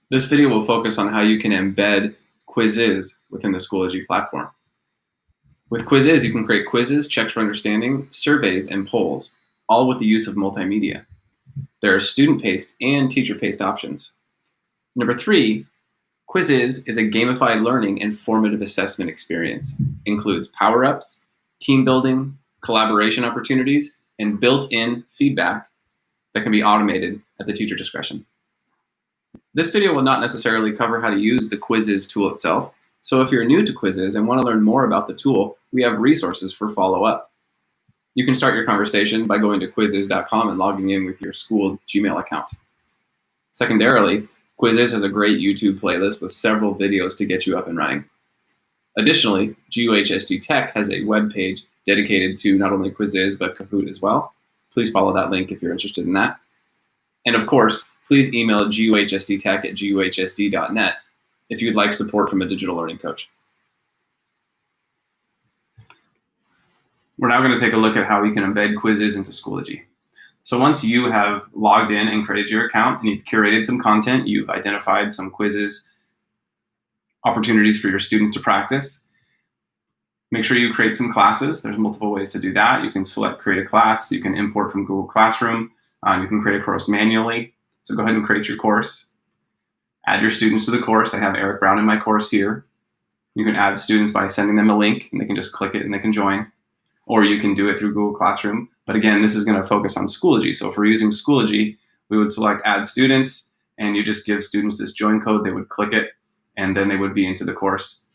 This video will focus on how you can embed Quizizz within the Schoology platform. With Quizizz, you can create quizzes, checks for understanding, surveys, and polls, all with the use of multimedia. There are student-paced and teacher-paced options. Number 3, Quizizz is a gamified learning and formative assessment experience. Includes power-ups, team building, collaboration opportunities, and built-in feedback that can be automated at the teacher discretion. This video will not necessarily cover how to use the Quizizz tool itself, so if you're new to Quizizz and want to learn more about the tool, we have resources for follow-up. You can start your conversation by going to quizizz.com and logging in with your school Gmail account. Secondarily, Quizizz has a great YouTube playlist with several videos to get you up and running. Additionally, GUHSD Tech has a web page dedicated to not only Quizizz but Kahoot as well. Please follow that link if you're interested in that. And of course, please email guhsdtech@guhsd.net if you'd like support from a digital learning coach. We're now going to take a look at how we can embed Quizizz into Schoology. So once you have logged in and created your account and you've curated some content, you've identified some quizzes, opportunities for your students to practice, make sure you create some classes. There's multiple ways to do that. You can select create a class, you can import from Google Classroom, you can create a course manually. So go ahead and create your course. Add your students to the course. I have Eric Brown in my course here. You can add students by sending them a link and they can just click it and they can join. Or you can do it through Google Classroom. But again, this is going to focus on Schoology. So if we're using Schoology, we would select add students and you just give students this join code. They would click it and then they would be into the course.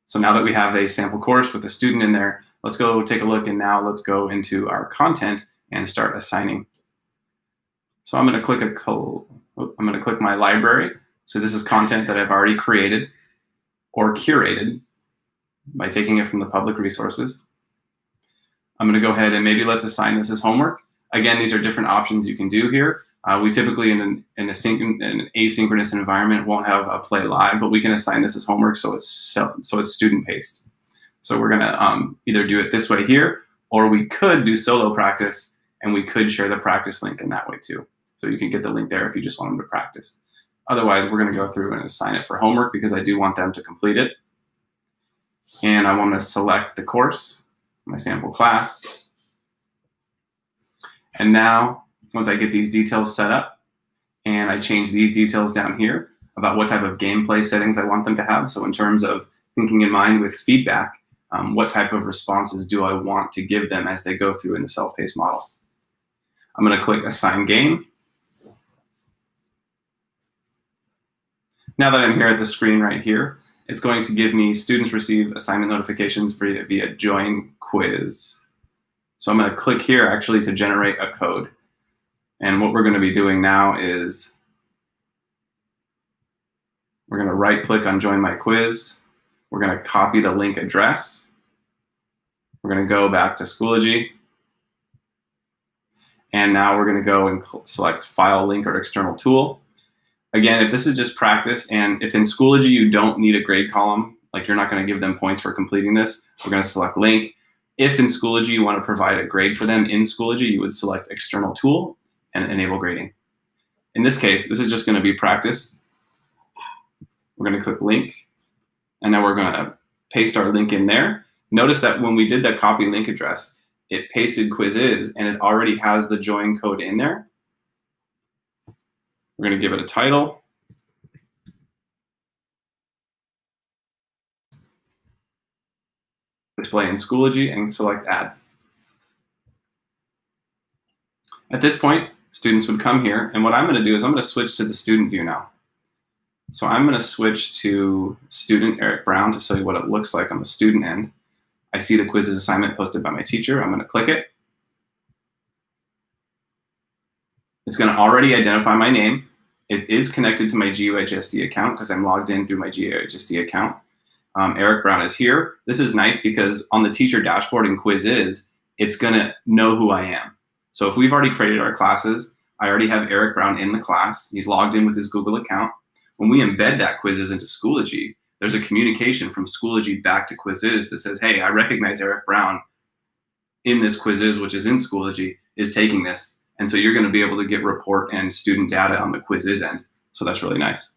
So now that we have a sample course with a student in there, let's go take a look, and now let's go into our content and start assigning. So I'm going to click my library. So this is content that I've already created or curated by taking it from the public resources. I'm going to go ahead and maybe let's assign this as homework. Again, these are different options you can do here. We typically in an asynchronous environment won't have a play live, but we can assign this as homework so it's student-paced. So we're going to either do it this way here, or we could do solo practice and we could share the practice link in that way too. So you can get the link there if you just want them to practice. Otherwise, we're going to go through and assign it for homework because I do want them to complete it. And I want to select the course, my sample class. And now, once I get these details set up, and I change these details down here about what type of gameplay settings I want them to have. So in terms of thinking in mind with feedback, what type of responses do I want to give them as they go through in the self-paced model? I'm going to click Assign Game. Now that I'm here at the screen right here, it's going to give me students receive assignment notifications via Join Quiz. So I'm going to click here actually to generate a code. And what we're going to be doing now is we're going to right-click on Join My Quiz. We're going to copy the link address. We're going to go back to Schoology. And now we're going to go and select File, Link, or External Tool. Again, if this is just practice, and if in Schoology you don't need a grade column, like you're not going to give them points for completing this, we're going to select Link. If in Schoology you want to provide a grade for them in Schoology, you would select External Tool and enable grading. In this case, this is just going to be practice. We're going to click Link, and now we're going to paste our link in there. Notice that when we did that copy link address, it pasted Quizizz, and it already has the join code in there. We're going to give it a title. Display in Schoology and select Add. At this point, students would come here, and what I'm going to do is I'm going to switch to the student view now. So I'm going to switch to student Eric Brown to show you what it looks like on the student end. I see the Quizizz assignment posted by my teacher. I'm going to click it. It's going to already identify my name. It is connected to my GUHSD account because I'm logged in through my GUHSD account. Eric Brown is here. This is nice because on the teacher dashboard in Quizizz, it's going to know who I am. So if we've already created our classes, I already have Eric Brown in the class. He's logged in with his Google account. When we embed that Quizizz into Schoology, there's a communication from Schoology back to Quizizz that says, hey, I recognize Eric Brown in this Quizizz, which is in Schoology, is taking this. And so you're going to be able to get report and student data on the Quizizz end. So that's really nice.